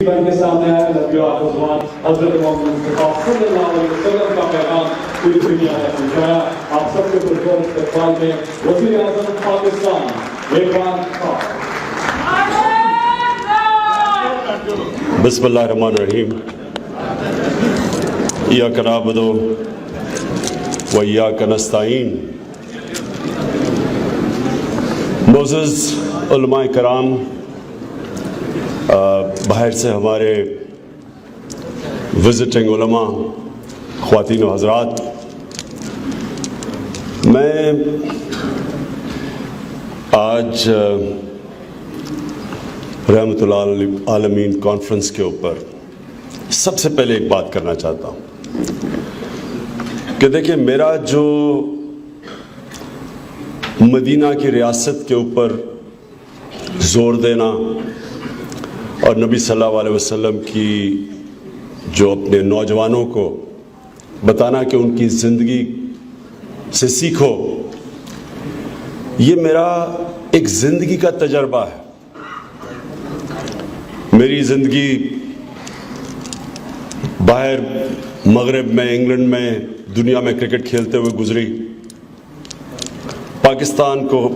بن کے سامنے آیا نبی آسمان حضرت محمد مصطفیٰ صلی اللہ علیہ وسلم کا پیغام پوری دنیا میں پہنچایا. آپ سب کے پرزور استقبال میں وزیر اعظم پاکستان عمران خان. بسم اللہ الرحمن الرحیم. ایاک نعبد و ایاک نستعین. معزز علماء کرام، باہر سے ہمارے وزٹنگ علماء، خواتین و حضرات، میں آج رحمت اللہ عالمین کانفرنس کے اوپر سب سے پہلے ایک بات کرنا چاہتا ہوں کہ دیکھیں، میرا جو مدینہ کی ریاست کے اوپر زور دینا اور نبی صلی اللہ علیہ وسلم کی جو اپنے نوجوانوں کو بتانا کہ ان کی زندگی سے سیکھو، یہ میرا ایک زندگی کا تجربہ ہے. میری زندگی باہر مغرب میں، انگلینڈ میں، دنیا میں کرکٹ کھیلتے ہوئے گزری. پاکستان کو،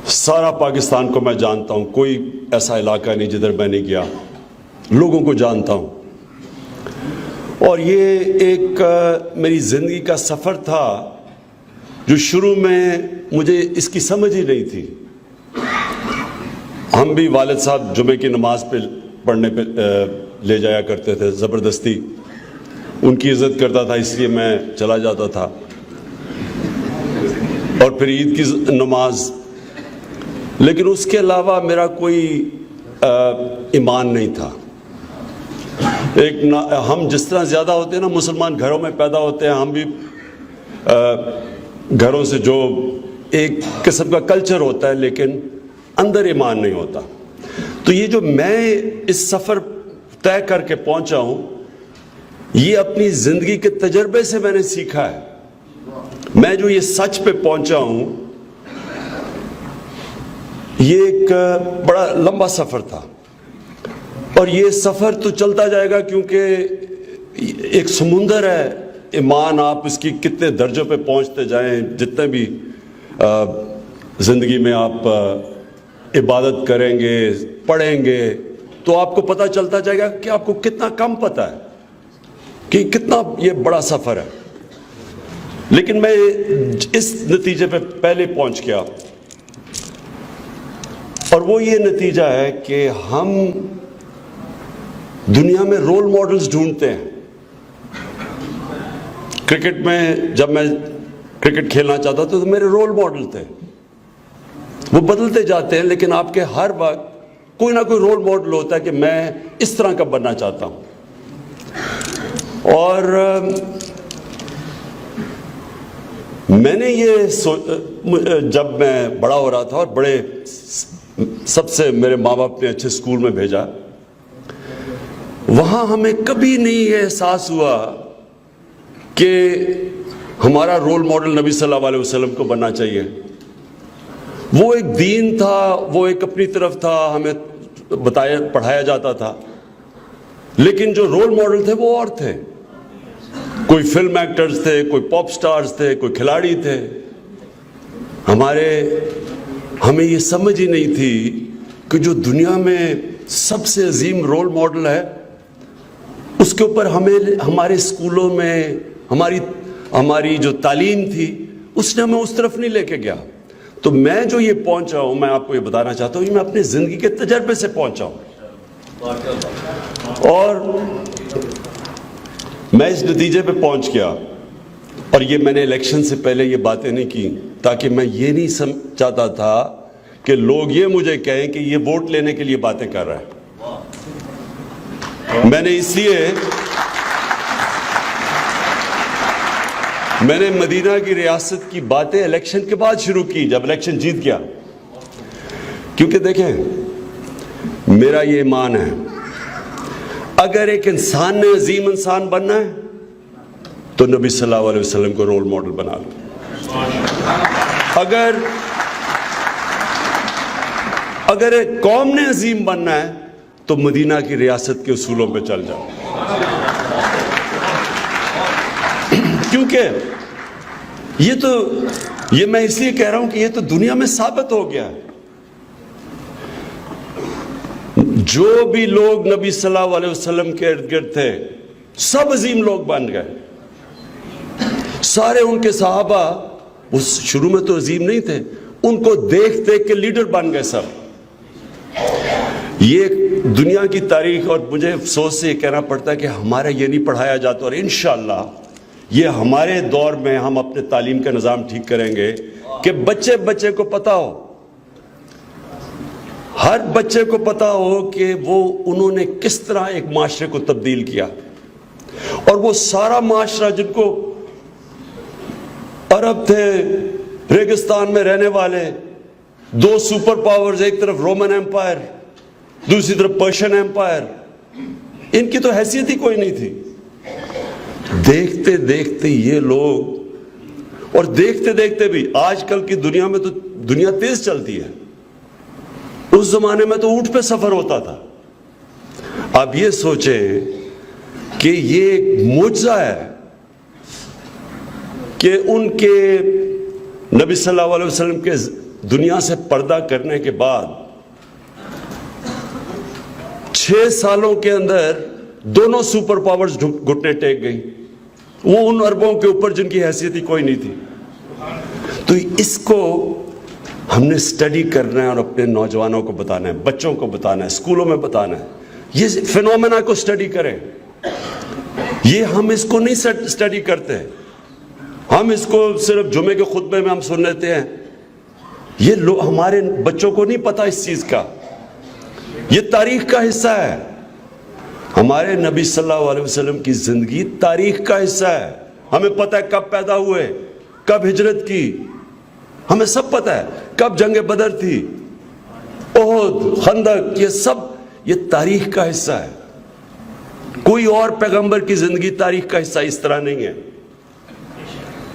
سارا پاکستان کو میں جانتا ہوں. کوئی ایسا علاقہ نہیں جدھر میں نہیں گیا. لوگوں کو جانتا ہوں. اور یہ ایک میری زندگی کا سفر تھا جو شروع میں مجھے اس کی سمجھ ہی نہیں تھی. ہم بھی والد صاحب جمعے کی نماز پہ پڑھنے پہ لے جایا کرتے تھے زبردستی. ان کی عزت کرتا تھا اس لیے میں چلا جاتا تھا. اور پھر عید کی نماز. لیکن اس کے علاوہ میرا کوئی ایمان نہیں تھا. ہم جس طرح زیادہ ہوتے ہیں نا، مسلمان گھروں میں پیدا ہوتے ہیں، ہم بھی گھروں سے جو ایک قسم کا کلچر ہوتا ہے، لیکن اندر ایمان نہیں ہوتا. تو یہ جو میں اس سفر طے کر کے پہنچا ہوں، یہ اپنی زندگی کے تجربے سے میں نے سیکھا ہے. میں جو یہ سچ پہ پہنچا ہوں، یہ ایک بڑا لمبا سفر تھا. اور یہ سفر تو چلتا جائے گا، کیونکہ ایک سمندر ہے. ایمان آپ اس کی کتنے درجوں پہ پہنچتے جائیں، جتنے بھی زندگی میں آپ عبادت کریں گے، پڑھیں گے، تو آپ کو پتہ چلتا جائے گا کہ آپ کو کتنا کم پتہ ہے، کہ کتنا یہ بڑا سفر ہے. لیکن میں اس نتیجے پہ پہلے پہنچ گیا، اور وہ یہ نتیجہ ہے کہ ہم دنیا میں رول ماڈلز ڈھونڈتے ہیں. کرکٹ میں جب میں کرکٹ کھیلنا چاہتا تھا تو میرے رول ماڈل تھے. وہ بدلتے جاتے ہیں، لیکن آپ کے ہر وقت کوئی نہ کوئی رول ماڈل ہوتا ہے کہ میں اس طرح کا بننا چاہتا ہوں. اور میں نے یہ جب میں بڑا ہو رہا تھا اور بڑے سب سے میرے ماں باپ نے اچھے اسکول میں بھیجا، وہاں ہمیں کبھی نہیں یہ احساس ہوا کہ ہمارا رول ماڈل نبی صلی اللہ علیہ وسلم کو بننا چاہیے. وہ ایک دین تھا، وہ ایک اپنی طرف تھا، ہمیں پڑھایا جاتا تھا. لیکن جو رول ماڈل تھے وہ اور تھے. کوئی فلم ایکٹرز تھے، کوئی پاپ سٹارز تھے، کوئی کھلاڑی تھے. ہمیں یہ سمجھ ہی نہیں تھی کہ جو دنیا میں سب سے عظیم رول ماڈل ہے، اس کے اوپر ہمارے اسکولوں میں ہماری جو تعلیم تھی، اس نے ہمیں اس طرف نہیں لے کے گیا. تو میں جو یہ پہنچا ہوں، میں آپ کو یہ بتانا چاہتا ہوں، یہ میں اپنی زندگی کے تجربے سے پہنچا ہوں. اور میں اس نتیجے پہ پہنچ گیا. اور یہ میں نے الیکشن سے پہلے یہ باتیں نہیں کی، تاکہ میں یہ نہیں چاہتا تھا کہ لوگ یہ مجھے کہیں کہ یہ ووٹ لینے کے لیے باتیں کر رہا ہے. میں نے اس لیے میں نے مدینہ کی ریاست کی باتیں الیکشن کے بعد شروع کی، جب الیکشن جیت گیا. کیونکہ دیکھیں، میرا یہ ایمان ہے، اگر ایک انسان نے عظیم انسان بننا ہے تو نبی صلی اللہ علیہ وسلم کو رول ماڈل بنا لو. اگر ایک قوم نے عظیم بننا ہے تو مدینہ کی ریاست کے اصولوں پہ چل جاؤ. کیونکہ یہ میں اس لیے کہہ رہا ہوں کہ یہ تو دنیا میں ثابت ہو گیا ہے. جو بھی لوگ نبی صلی اللہ علیہ وسلم کے ارد گرد تھے سب عظیم لوگ بن گئے. سارے ان کے صحابہ وہ شروع میں تو عظیم نہیں تھے, ان کو دیکھ دیکھ کے لیڈر بن گئے سب. یہ دنیا کی تاریخ, اور مجھے افسوس سے یہ کہنا پڑتا ہے کہ ہمارا یہ نہیں پڑھایا جاتا, اور انشاءاللہ یہ ہمارے دور میں ہم اپنے تعلیم کا نظام ٹھیک کریں گے کہ بچے کو پتا ہو, ہر بچے کو پتا ہو کہ انہوں نے کس طرح ایک معاشرے کو تبدیل کیا. اور وہ سارا معاشرہ جن کو عرب تھے ریگستان میں رہنے والے, دو سپر پاورز, ایک طرف رومن ایمپائر دوسری طرف پرشین ایمپائر, ان کی تو حیثیت ہی کوئی نہیں تھی. دیکھتے دیکھتے یہ لوگ, اور دیکھتے دیکھتے بھی آج کل کی دنیا میں تو دنیا تیز چلتی ہے, اس زمانے میں تو اونٹ پہ سفر ہوتا تھا. آپ یہ سوچیں کہ یہ ایک معجزہ ہے کہ ان کے نبی صلی اللہ علیہ وسلم کے دنیا سے پردہ کرنے کے بعد 6 سالوں کے اندر دونوں سپر پاورز گھٹنے ٹیک گئی, وہ ان عربوں کے اوپر جن کی حیثیت ہی کوئی نہیں تھی. تو اس کو ہم نے سٹڈی کرنا ہے اور اپنے نوجوانوں کو بتانا ہے, بچوں کو بتانا ہے, اسکولوں میں بتانا ہے. یہ فینومینا کو سٹڈی کریں. یہ ہم اس کو نہیں سٹڈی کرتے, ہم اس کو صرف جمعے کے خطبے میں ہم سن لیتے ہیں. یہ ہمارے بچوں کو نہیں پتا اس چیز کا. یہ تاریخ کا حصہ ہے. ہمارے نبی صلی اللہ علیہ وسلم کی زندگی تاریخ کا حصہ ہے. ہمیں پتہ ہے کب پیدا ہوئے, کب ہجرت کی, ہمیں سب پتہ ہے کب جنگ بدر تھی, احد, خندق, یہ سب یہ تاریخ کا حصہ ہے. کوئی اور پیغمبر کی زندگی تاریخ کا حصہ اس طرح نہیں ہے.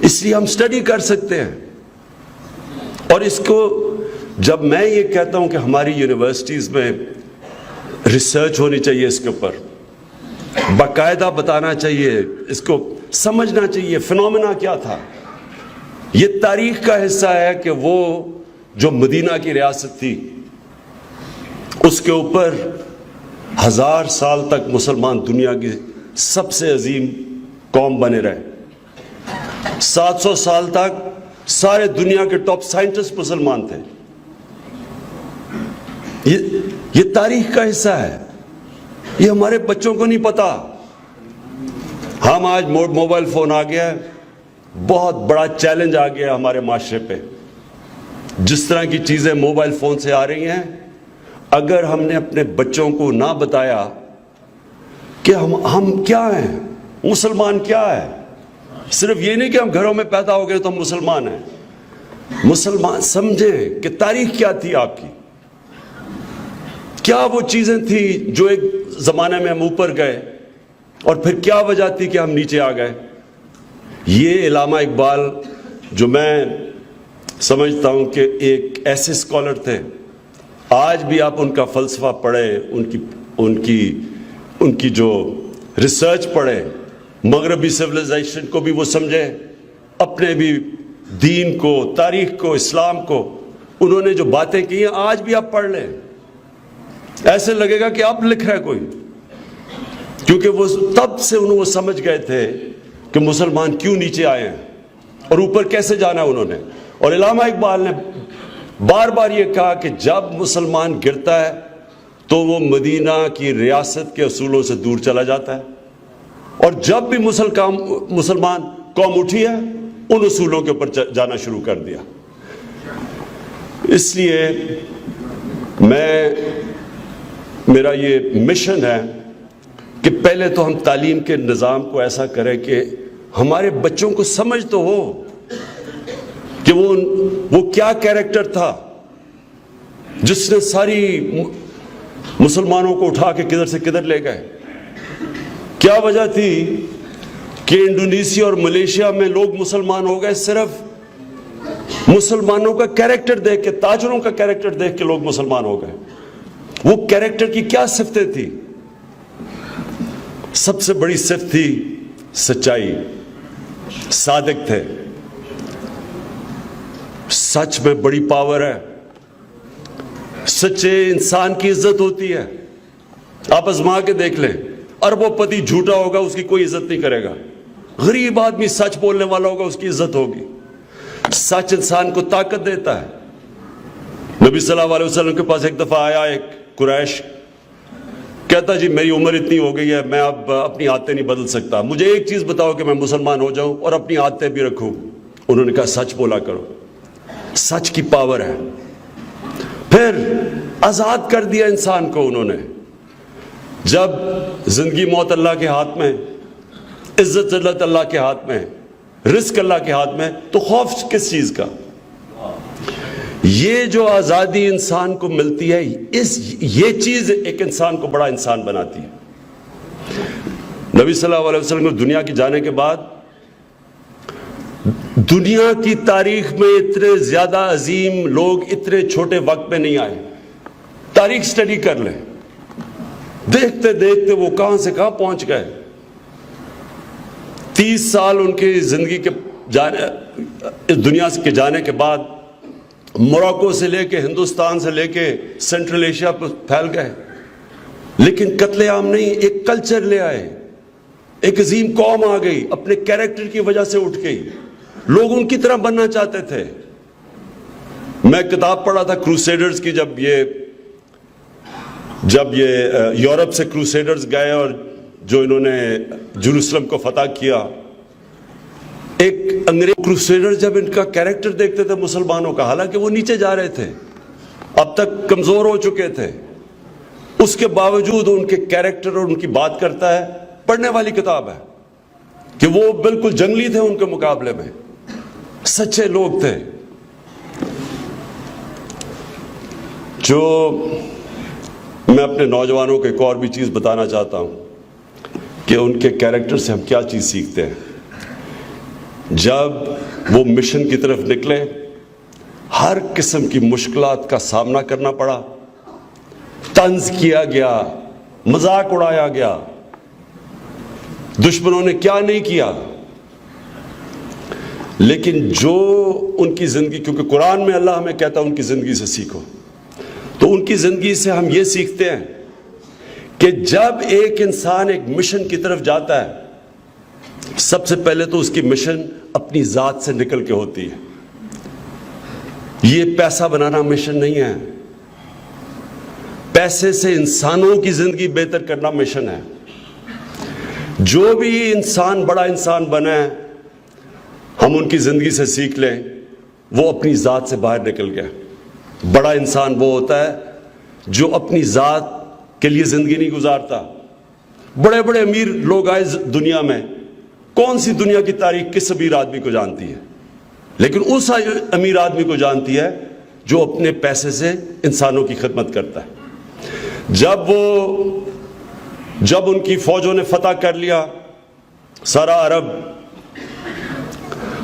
اس لیے ہم سٹڈی کر سکتے ہیں. اور اس کو جب میں یہ کہتا ہوں کہ ہماری یونیورسٹیز میں ریسرچ ہونی چاہیے, اس کے اوپر باقاعدہ بتانا چاہیے, اس کو سمجھنا چاہیے فینومینا کیا تھا. یہ تاریخ کا حصہ ہے کہ وہ جو مدینہ کی ریاست تھی اس کے اوپر 1000 سال تک مسلمان دنیا کی سب سے عظیم قوم بنے رہے. 700 سال تک سارے دنیا کے ٹاپ سائنٹسٹ مسلمان تھے. یہ تاریخ کا حصہ ہے. یہ ہمارے بچوں کو نہیں پتا. ہم آج موبائل فون آ گیا ہے, بہت بڑا چیلنج آ گیا ہمارے معاشرے پہ. جس طرح کی چیزیں موبائل فون سے آ رہی ہیں, اگر ہم نے اپنے بچوں کو نہ بتایا کہ ہم کیا ہیں, مسلمان کیا ہے, صرف یہ نہیں کہ ہم گھروں میں پیدا ہو گئے تو ہم مسلمان ہیں. مسلمان سمجھیں کہ تاریخ کیا تھی آپ کی, کیا وہ چیزیں تھیں جو ایک زمانے میں ہم اوپر گئے اور پھر کیا وجہ تھی کہ ہم نیچے آ گئے. یہ علامہ اقبال جو میں سمجھتا ہوں کہ ایک ایسے اسکالر تھے, آج بھی آپ ان کا فلسفہ پڑھیں, ان کی جو ریسرچ پڑھیں, مغربی سویلائزیشن کو بھی وہ سمجھیں, اپنے بھی دین کو, تاریخ کو, اسلام کو, انہوں نے جو باتیں کی ہیں آج بھی آپ پڑھ لیں, ایسے لگے گا کہ آپ لکھ رہے کوئی. کیونکہ وہ تب سے وہ سمجھ گئے تھے کہ مسلمان کیوں نیچے آئے ہیں اور اوپر کیسے جانا ہے انہوں نے. اور علامہ اقبال نے بار بار یہ کہا کہ جب مسلمان گرتا ہے تو وہ مدینہ کی ریاست کے اصولوں سے دور چلا جاتا ہے, اور جب بھی مسلمان قوم اٹھی ہے ان اصولوں کے اوپر جانا شروع کر دیا. اس لیے میرا یہ مشن ہے کہ پہلے تو ہم تعلیم کے نظام کو ایسا کریں کہ ہمارے بچوں کو سمجھ تو ہو کہ وہ کیا کیریکٹر تھا جس نے ساری مسلمانوں کو اٹھا کے کدھر سے کدھر لے گئے. کیا وجہ تھی کہ انڈونیشیا اور ملیشیا میں لوگ مسلمان ہو گئے صرف مسلمانوں کا کیریکٹر دیکھ کے, تاجروں کا کیریکٹر دیکھ کے لوگ مسلمان ہو گئے. وہ کیریکٹر کی کیا صفتیں تھی؟ سب سے بڑی صفت تھی سچائی، صادق تھے. سچ میں بڑی پاور ہے. سچے انسان کی عزت ہوتی ہے. آپ آزما کے دیکھ لیں، اربوں پتی جھوٹا ہوگا اس کی کوئی عزت نہیں کرے گا. غریب آدمی سچ بولنے والا ہوگا اس کی عزت ہوگی. سچ انسان کو طاقت دیتا ہے. نبی صلی اللہ علیہ وسلم کے پاس ایک دفعہ آیا ایک قریش، کہتا جی میری عمر اتنی ہو گئی ہے، میں اب اپنی عادتیں نہیں بدل سکتا، مجھے ایک چیز بتاؤ کہ میں مسلمان ہو جاؤں اور اپنی عادتیں بھی رکھوں. انہوں نے کہا سچ بولا کرو. سچ کی پاور ہے. پھر آزاد کر دیا انسان کو انہوں نے. جب زندگی موت اللہ کے ہاتھ میں، عزت ذلت اللہ کے ہاتھ میں، رزق اللہ کے ہاتھ میں، تو خوف کس چیز کا؟ یہ جو آزادی انسان کو ملتی ہے، یہ چیز ایک انسان کو بڑا انسان بناتی ہے. نبی صلی اللہ علیہ وسلم کو دنیا کے جانے کے بعد دنیا کی تاریخ میں اتنے زیادہ عظیم لوگ اتنے چھوٹے وقت میں نہیں آئے. تاریخ سٹڈی کر لیں، دیکھتے دیکھتے وہ کہاں سے کہاں پہنچ گئے. 30 سال ان کی زندگی کے اس دنیا کے جانے کے بعد موراکو سے لے کے ہندوستان سے لے کے سینٹرل ایشیا پر پھیل گئے. لیکن قتل عام نہیں، ایک کلچر لے آئے. ایک عظیم قوم آ گئی، اپنے کیریکٹر کی وجہ سے اٹھ گئی. لوگ ان کی طرح بننا چاہتے تھے. میں کتاب پڑھا تھا کروسیڈرز کی، جب یہ یورپ سے کروسیڈرز گئے اور جو انہوں نے جروسلم کو فتح کیا، ایک انگریز کروسیڈر جب ان کا کیریکٹر دیکھتے تھے مسلمانوں کا، حالانکہ وہ نیچے جا رہے تھے، اب تک کمزور ہو چکے تھے، اس کے باوجود ان کے کیریکٹر اور ان کی بات کرتا ہے. پڑھنے والی کتاب ہے کہ وہ بالکل جنگلی تھے ان کے مقابلے میں، سچے لوگ تھے. جو میں اپنے نوجوانوں کو ایک اور بھی چیز بتانا چاہتا ہوں کہ ان کے کیریکٹر سے ہم کیا چیز سیکھتے ہیں. جب وہ مشن کی طرف نکلے، ہر قسم کی مشکلات کا سامنا کرنا پڑا، طنز کیا گیا، مذاق اڑایا گیا، دشمنوں نے کیا نہیں کیا، لیکن جو ان کی زندگی، کیونکہ قرآن میں اللہ ہمیں کہتا ہے ان کی زندگی سے سیکھو، تو ان کی زندگی سے ہم یہ سیکھتے ہیں کہ جب ایک انسان ایک مشن کی طرف جاتا ہے، سب سے پہلے تو اس کی مشن اپنی ذات سے نکل کے ہوتی ہے. یہ پیسہ بنانا مشن نہیں ہے. پیسے سے انسانوں کی زندگی بہتر کرنا مشن ہے. جو بھی انسان بڑا انسان بنا ہے، ہم ان کی زندگی سے سیکھ لیں، وہ اپنی ذات سے باہر نکل گیا. بڑا انسان وہ ہوتا ہے جو اپنی ذات کے لیے زندگی نہیں گزارتا. بڑے بڑے امیر لوگ آئے دنیا میں، کون سی دنیا کی تاریخ کس امیر آدمی کو جانتی ہے؟ لیکن اس امیر آدمی کو جانتی ہے جو اپنے پیسے سے انسانوں کی خدمت کرتا ہے. جب ان کی فوجوں نے فتح کر لیا سارا عرب،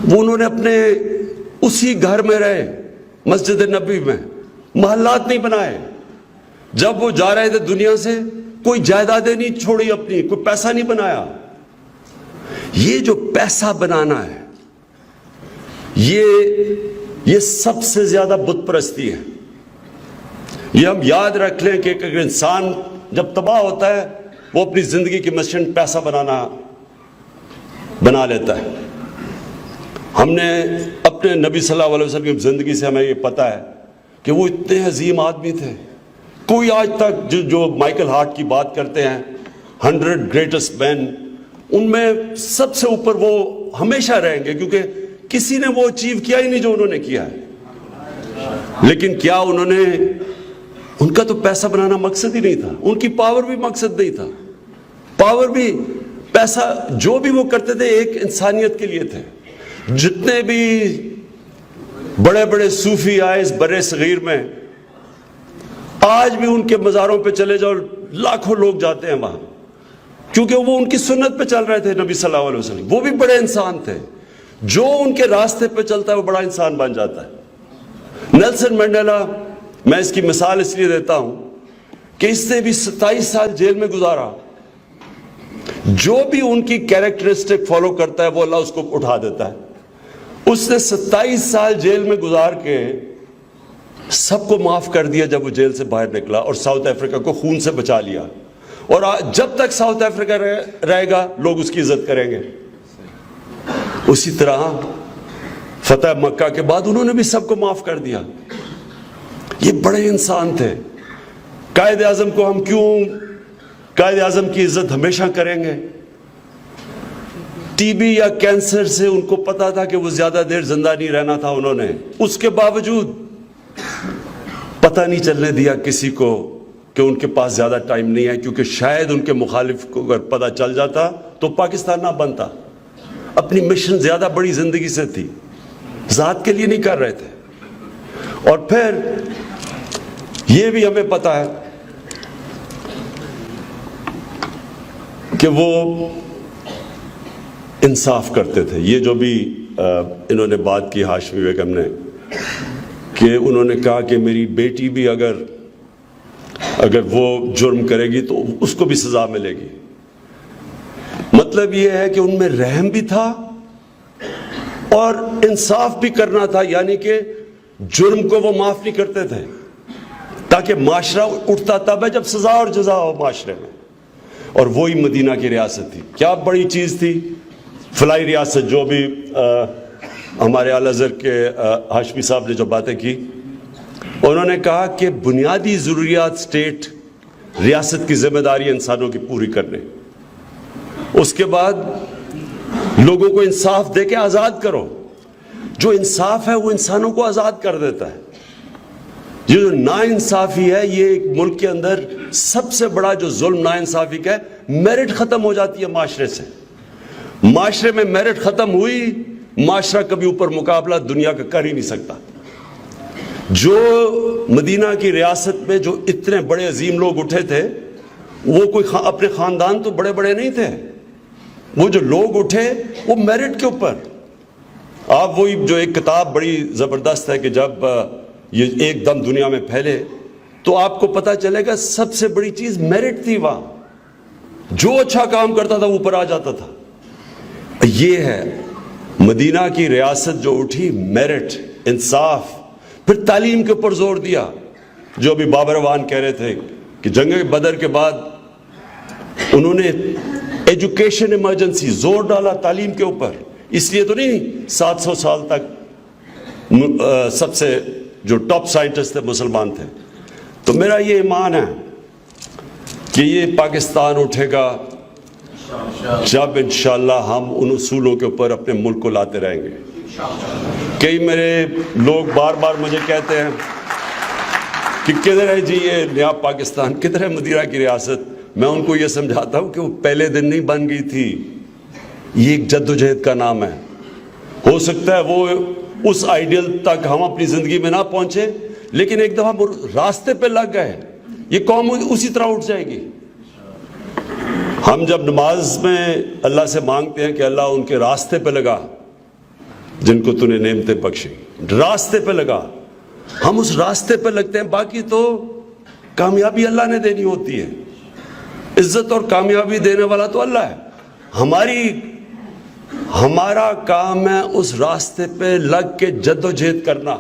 وہ انہوں نے اپنے اسی گھر میں رہے، مسجد نبی میں، محلات نہیں بنائے. جب وہ جا رہے تھے دنیا سے، کوئی جائیدادیں نہیں چھوڑی اپنی، کوئی پیسہ نہیں بنایا. یہ جو پیسہ بنانا ہے، یہ سب سے زیادہ بت پرستی ہے. یہ ہم یاد رکھ لیں کہ اگر انسان جب تباہ ہوتا ہے، وہ اپنی زندگی کی مشن پیسہ بنا لیتا ہے. ہم نے اپنے نبی صلی اللہ علیہ وسلم کی زندگی سے ہمیں یہ پتہ ہے کہ وہ اتنے عظیم آدمی تھے. کوئی آج تک جو مائیکل ہارٹ کی بات کرتے ہیں 100 گریٹسٹ مین، ان میں سب سے اوپر وہ ہمیشہ رہیں گے، کیونکہ کسی نے وہ اچیو کیا ہی نہیں جو انہوں نے کیا ہے. لیکن کیا ان کا تو پیسہ بنانا مقصد ہی نہیں تھا، ان کی پاور بھی مقصد نہیں تھا. پاور بھی، پیسہ جو بھی وہ کرتے تھے ایک انسانیت کے لیے تھے. جتنے بھی بڑے بڑے صوفی آئے اس برِ صغیر میں، آج بھی ان کے مزاروں پہ چلے جاؤ، لاکھوں لوگ جاتے ہیں وہاں، کیونکہ وہ ان کی سنت پہ چل رہے تھے. نبی صلی اللہ علیہ وسلم وہ بھی بڑے انسان تھے. جو ان کے راستے پہ چلتا ہے وہ بڑا انسان بن جاتا ہے. نیلسن منڈیلا، میں اس کی مثال اس لیے دیتا ہوں کہ اس نے بھی 27 سال جیل میں گزارا. جو بھی ان کی کیریکٹرسٹک فالو کرتا ہے وہ اللہ اس کو اٹھا دیتا ہے. اس نے 27 سال جیل میں گزار کے سب کو معاف کر دیا جب وہ جیل سے باہر نکلا, اور ساؤتھ افریقہ کو خون سے بچا لیا. اور جب تک ساؤتھ افریقہ رہے گا لوگ اس کی عزت کریں گے. اسی طرح فتح مکہ کے بعد انہوں نے بھی سب کو معاف کر دیا. یہ بڑے انسان تھے. قائد اعظم کو ہم کیوں قائد اعظم کی عزت ہمیشہ کریں گے؟ ٹی بی یا کینسر سے ان کو پتا تھا کہ وہ زیادہ دیر زندہ نہیں رہنا تھا, انہوں نے اس کے باوجود پتہ نہیں چلنے دیا کسی کو کہ ان کے پاس زیادہ ٹائم نہیں ہے, کیونکہ شاید ان کے مخالف کو اگر پتہ چل جاتا تو پاکستان نہ بنتا. اپنی مشن زیادہ بڑی زندگی سے تھی, ذات کے لیے نہیں کر رہے تھے. اور پھر یہ بھی ہمیں پتا ہے کہ وہ انصاف کرتے تھے. یہ جو بھی انہوں نے بات کی ہاشمی بیگم نے, کہ انہوں نے کہا کہ میری بیٹی بھی اگر وہ جرم کرے گی تو اس کو بھی سزا ملے گی. مطلب یہ ہے کہ ان میں رحم بھی تھا اور انصاف بھی کرنا تھا, یعنی کہ جرم کو وہ معاف نہیں کرتے تھے, تاکہ معاشرہ اٹھتا تب ہے جب سزا اور جزا ہو معاشرے میں. اور وہی مدینہ کی ریاست تھی. کیا بڑی چیز تھی فلائی ریاست, جو بھی ہمارے اعلی حضرت کے ہاشمی صاحب نے جو باتیں کی, انہوں نے کہا کہ بنیادی ضروریات اسٹیٹ ریاست کی ذمہ داری انسانوں کی پوری کرنے, اس کے بعد لوگوں کو انصاف دے کے آزاد کرو. جو انصاف ہے وہ انسانوں کو آزاد کر دیتا ہے. یہ جو ناانصافی ہے, یہ ایک ملک کے اندر سب سے بڑا جو ظلم ناانصافی کا ہے, میرٹ ختم ہو جاتی ہے معاشرے سے. معاشرے میں میرٹ ختم ہوئی, معاشرہ کبھی اوپر مقابلہ دنیا کا کر ہی نہیں سکتا. جو مدینہ کی ریاست میں جو اتنے بڑے عظیم لوگ اٹھے تھے, وہ کوئی اپنے خاندان تو بڑے بڑے نہیں تھے. وہ جو لوگ اٹھے وہ میرٹ کے اوپر. آپ وہی جو ایک کتاب بڑی زبردست ہے کہ جب یہ ایک دم دنیا میں پھیلے تو آپ کو پتا چلے گا سب سے بڑی چیز میرٹ تھی. وہاں جو اچھا کام کرتا تھا اوپر آ جاتا تھا. یہ ہے مدینہ کی ریاست جو اٹھی, میرٹ, انصاف. پھر تعلیم کے اوپر زور دیا, جو بھی بابر اعوان کہہ رہے تھے کہ جنگ بدر کے بعد انہوں نے ایجوکیشن ایمرجنسی زور ڈالا تعلیم کے اوپر. اس لیے تو نہیں 700 سال تک سب سے جو ٹاپ سائنٹسٹ تھے مسلمان تھے. تو میرا یہ ایمان ہے کہ یہ پاکستان اٹھے گا جب انشاءاللہ ہم ان اصولوں کے اوپر اپنے ملک کو لاتے رہیں گے. کئی میرے لوگ بار بار مجھے کہتے ہیں کہ کدھر ہے جی یہ نیا پاکستان, کدھر ہے مدینہ کی ریاست. میں ان کو یہ سمجھاتا ہوں کہ وہ پہلے دن نہیں بن گئی تھی, یہ ایک جدوجہد کا نام ہے. ہو سکتا ہے وہ اس آئیڈیل تک ہم اپنی زندگی میں نہ پہنچے, لیکن ایک دفعہ راستے پہ لگ گئے یہ قوم اسی طرح اٹھ جائے گی. ہم جب نماز میں اللہ سے مانگتے ہیں کہ اللہ ان کے راستے پہ لگا جن کو تو نے نعمتیں بخشی, راستے پہ لگا, ہم اس راستے پہ لگتے ہیں. باقی تو کامیابی اللہ نے دینی ہوتی ہے, عزت اور کامیابی دینے والا تو اللہ ہے. ہمارا کام ہے اس راستے پہ لگ کے جد و جہد کرنا.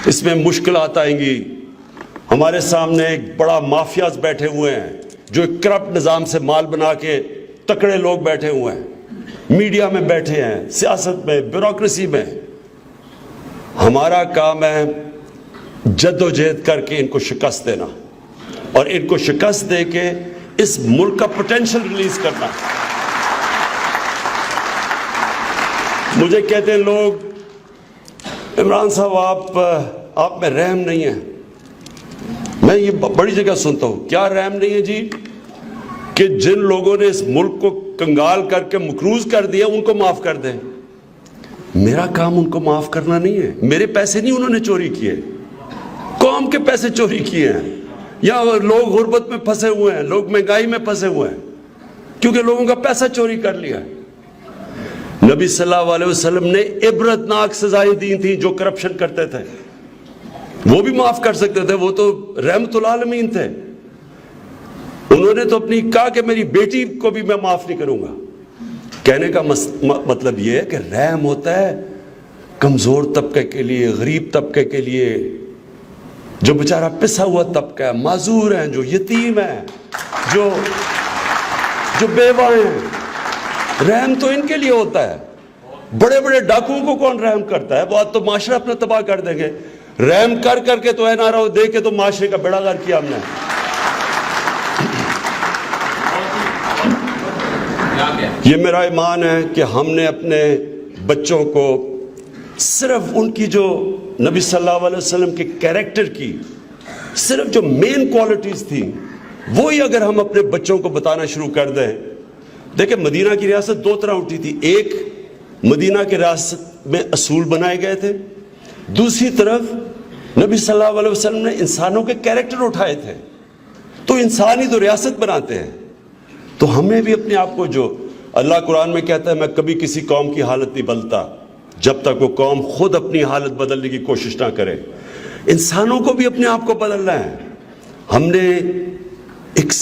اس میں مشکلات آئیں گی. ہمارے سامنے ایک بڑا مافیاز بیٹھے ہوئے ہیں جو ایک کرپٹ نظام سے مال بنا کے تکڑے لوگ بیٹھے ہوئے ہیں, میڈیا میں بیٹھے ہیں, سیاست میں, بیوروکریسی میں. ہمارا کام ہے جد و جہد کر کے ان کو شکست دینا, اور ان کو شکست دے کے اس ملک کا پوٹینشل ریلیز کرنا. مجھے کہتے ہیں لوگ عمران صاحب آپ میں رحم نہیں ہے. میں یہ بڑی جگہ سنتا ہوں, کیا رحم نہیں ہے جی؟ کہ جن لوگوں نے اس ملک کو کنگال کر کے مکروز کر دیا ان کو معاف کر دیں. میرا کام ان کو معاف کرنا نہیں ہے. میرے پیسے نہیں انہوں نے چوری کیے, قوم کے پیسے چوری کیے ہیں. یا لوگ غربت میں پھنسے ہوئے ہیں, لوگ مہنگائی میں پھنسے ہوئے ہیں کیونکہ لوگوں کا پیسہ چوری کر لیا. نبی صلی اللہ علیہ وسلم نے عبرتناک سزائیں دی تھیں جو کرپشن کرتے تھے. وہ بھی معاف کر سکتے تھے, وہ تو رحمت العالمین تھے. انہوں نے تو اپنی کہا کہ میری بیٹی کو بھی میں معاف نہیں کروں گا. کہنے کا مطلب یہ ہے کہ رحم ہوتا ہے کمزور طبقے کے لیے, غریب طبقے کے لیے, جو بیچارہ پسا ہوا طبقہ ہے, معذور ہیں, جو یتیم ہیں, جو بیوہ ہیں. رحم تو ان کے لیے ہوتا ہے. بڑے بڑے ڈاکوؤں کو کون رحم کرتا ہے؟ وہ آج تو معاشرہ اپنا تباہ کر دیں گے. رحم کر کر کے تو نعرہ دے کے تو معاشرے کا بیڑا غرق کیا ہم نے. یہ میرا ایمان ہے کہ ہم نے اپنے بچوں کو صرف ان کی جو نبی صلی اللہ علیہ وسلم کے کیریکٹر کی صرف جو مین کوالٹیز تھیں وہی اگر ہم اپنے بچوں کو بتانا شروع کر دیں. دیکھیں, مدینہ کی ریاست دو طرح اٹھی تھی. ایک, مدینہ کی ریاست میں اصول بنائے گئے تھے. دوسری طرف نبی صلی اللہ علیہ وسلم نے انسانوں کے کیریکٹر اٹھائے تھے. تو انسان ہی تو ریاست بناتے ہیں. تو ہمیں بھی اپنے آپ کو, جو اللہ قرآن میں کہتا ہے میں کبھی کسی قوم کی حالت نہیں بدلتا جب تک وہ قوم خود اپنی حالت بدلنے کی کوشش نہ کرے, انسانوں کو بھی اپنے آپ کو بدلنا ہے. ہم نے ایک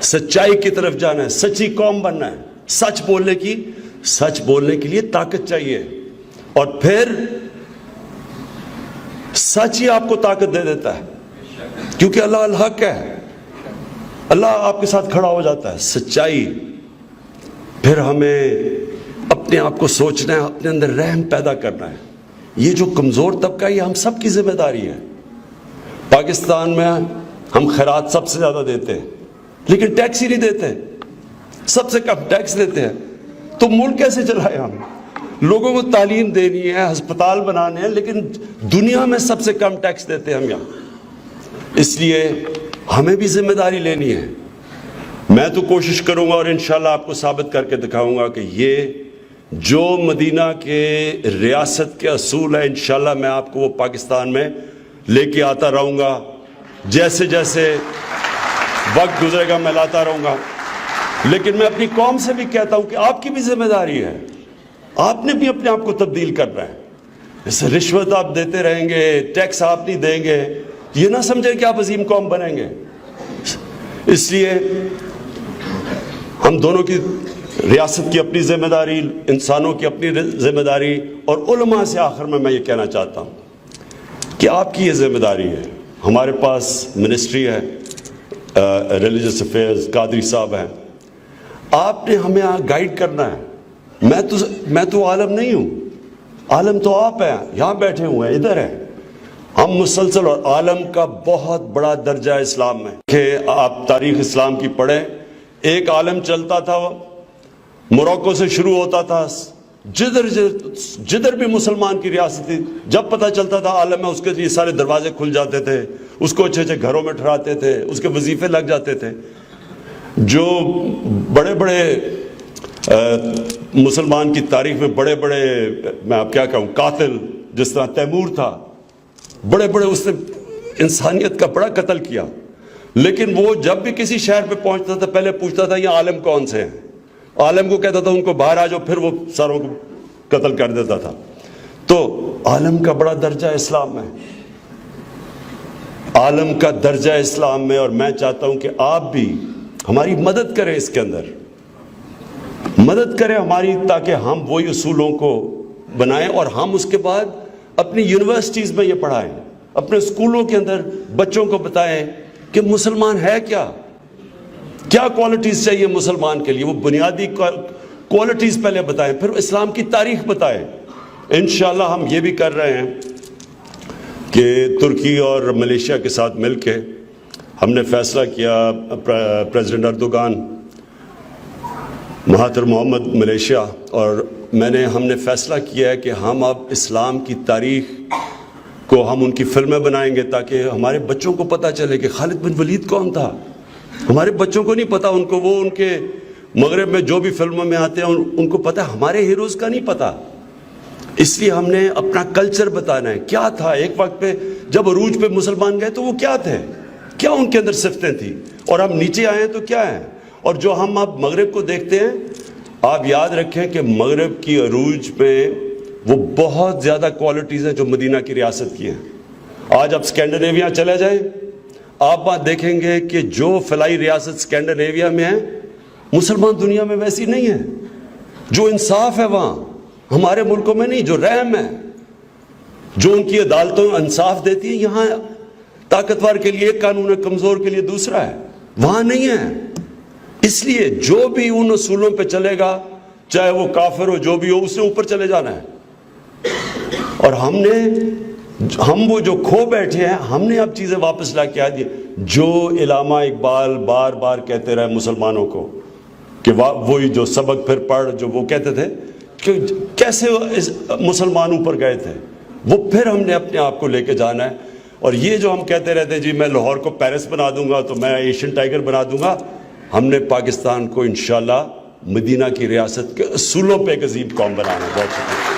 سچائی کی طرف جانا ہے, سچی قوم بننا ہے. سچ بولنے کے لیے طاقت چاہیے, اور پھر سچ ہی آپ کو طاقت دے دیتا ہے, کیونکہ اللہ الحق ہے. اللہ آپ کے ساتھ کھڑا ہو جاتا ہے. سچائی. پھر ہمیں اپنے آپ کو سوچنا ہے, اپنے اندر رحم پیدا کرنا ہے. یہ جو کمزور طبقہ ہے یہ ہم سب کی ذمہ داری ہے. پاکستان میں ہم خیرات سب سے زیادہ دیتے ہیں لیکن ٹیکس ہی نہیں دیتے. سب سے کم ٹیکس دیتے ہیں. تو ملک کیسے چلائے ہم؟ لوگوں کو تعلیم دینی ہے, ہسپتال بنانے ہیں, لیکن دنیا میں سب سے کم ٹیکس دیتے ہیں ہم یہاں. اس لیے ہمیں بھی ذمہ داری لینی ہے. میں تو کوشش کروں گا اور انشاءاللہ آپ کو ثابت کر کے دکھاؤں گا کہ یہ جو مدینہ کے ریاست کے اصول ہیں انشاءاللہ میں آپ کو وہ پاکستان میں لے کے آتا رہوں گا. جیسے جیسے وقت گزرے گا میں لاتا رہوں گا. لیکن میں اپنی قوم سے بھی کہتا ہوں کہ آپ کی بھی ذمہ داری ہے. آپ نے بھی اپنے آپ کو تبدیل کرنا ہے. جیسے رشوت آپ دیتے رہیں گے, ٹیکس آپ نہیں دیں گے, یہ نہ سمجھیں کہ آپ عظیم قوم بنیں گے. اس لیے ہم دونوں کی, ریاست کی اپنی ذمہ داری, انسانوں کی اپنی ذمہ داری, اور علماء سے آخر میں یہ کہنا چاہتا ہوں کہ آپ کی یہ ذمہ داری ہے. ہمارے پاس منسٹری ہے ریلیجس افیئرز, قادری صاحب ہیں. آپ نے ہمیں گائیڈ کرنا ہے. میں تو عالم نہیں ہوں, عالم تو آپ ہیں, یہاں بیٹھے ہوئے ہیں, ادھر ہیں. ہم مسلسل, اور عالم کا بہت بڑا درجہ اسلام میں کہ آپ تاریخ اسلام کی پڑھیں. ایک عالم چلتا تھا, موروکو سے شروع ہوتا تھا, جدھر بھی مسلمان کی ریاست تھی, جب پتہ چلتا تھا عالم ہے, اس کے لیے سارے دروازے کھل جاتے تھے, اس کو اچھے اچھے گھروں میں ٹھہراتے تھے, اس کے وظیفے لگ جاتے تھے. جو بڑے بڑے مسلمان کی تاریخ میں بڑے بڑے, میں آپ کیا کہوں, قاتل جس طرح تیمور تھا, بڑے بڑے, اس نے انسانیت کا بڑا قتل کیا. لیکن وہ جب بھی کسی شہر پہ پہنچتا تھا پہلے پوچھتا تھا یہ عالم کون سے ہیں. عالم کو کہتا تھا ان کو باہر آ جاؤ, پھر وہ ساروں کو قتل کر دیتا تھا. تو عالم کا بڑا درجہ اسلام میں, عالم کا درجہ اسلام میں. اور میں چاہتا ہوں کہ آپ بھی ہماری مدد کریں, اس کے اندر مدد کریں ہماری, تاکہ ہم وہی اصولوں کو بنائیں اور ہم اس کے بعد اپنی یونیورسٹیز میں یہ پڑھائیں, اپنے اسکولوں کے اندر بچوں کو بتائیں کہ مسلمان ہے کیا کوالٹیز چاہیے مسلمان کے لیے. وہ بنیادی کوالٹیز پہلے بتائیں, پھر اسلام کی تاریخ بتائیں. انشاءاللہ ہم یہ بھی کر رہے ہیں کہ ترکی اور ملیشیا کے ساتھ مل کے ہم نے فیصلہ کیا, پریزیڈنٹ اردوغان, مہاتر محمد ملیشیا اور ہم نے فیصلہ کیا ہے کہ ہم اب اسلام کی تاریخ کو ہم ان کی فلمیں بنائیں گے, تاکہ ہمارے بچوں کو پتہ چلے کہ خالد بن ولید کون تھا. ہمارے بچوں کو نہیں پتا, ان کو وہ ان کے مغرب میں جو بھی فلموں میں آتے ہیں ان کو پتہ ہے, ہمارے ہیروز کا نہیں پتہ. اس لیے ہم نے اپنا کلچر بتانا ہے. کیا تھا ایک وقت پہ جب عروج پہ مسلمان گئے تو وہ کیا تھے, کیا ان کے اندر صفتیں تھیں, اور ہم نیچے آئے ہیں تو کیا ہیں. اور جو ہم اب مغرب کو دیکھتے ہیں, آپ یاد رکھیں کہ مغرب کی عروج میں وہ بہت زیادہ کوالٹیز ہیں جو مدینہ کی ریاست کی ہیں. آج آپ اسکینڈینیویا چلے جائیں, آپ وہاں دیکھیں گے کہ جو فلائی ریاست اسکینڈینیویا میں ہے مسلمان دنیا میں ویسی نہیں ہے. جو انصاف ہے وہاں ہمارے ملکوں میں نہیں, جو رحم ہے, جو ان کی عدالتوں انصاف دیتی ہیں, یہاں طاقتور کے لیے ایک قانون ہے, کمزور کے لیے دوسرا ہے, وہاں نہیں ہے. اس لیے جو بھی ان اصولوں پہ چلے گا چاہے وہ کافر ہو جو بھی ہو, اس سے اوپر چلے جانا ہے. اور ہم وہ جو کھو بیٹھے ہیں, ہم نے اب چیزیں واپس لا کے آ دی. جو علامہ اقبال بار بار کہتے رہے مسلمانوں کو کہ وہی جو سبق پھر پڑھ, جو وہ کہتے تھے کہ کیسے مسلمان اوپر گئے تھے, وہ پھر ہم نے اپنے آپ کو لے کے جانا ہے. اور یہ جو ہم کہتے رہتے ہیں جی میں لاہور کو پیرس بنا دوں گا تو میں ایشین ٹائگر بنا دوں گا, ہم نے پاکستان کو انشاءاللہ مدینہ کی ریاست کے اصولوں پہ ایک عظیم قوم بنانا ہے. بہت شکریہ.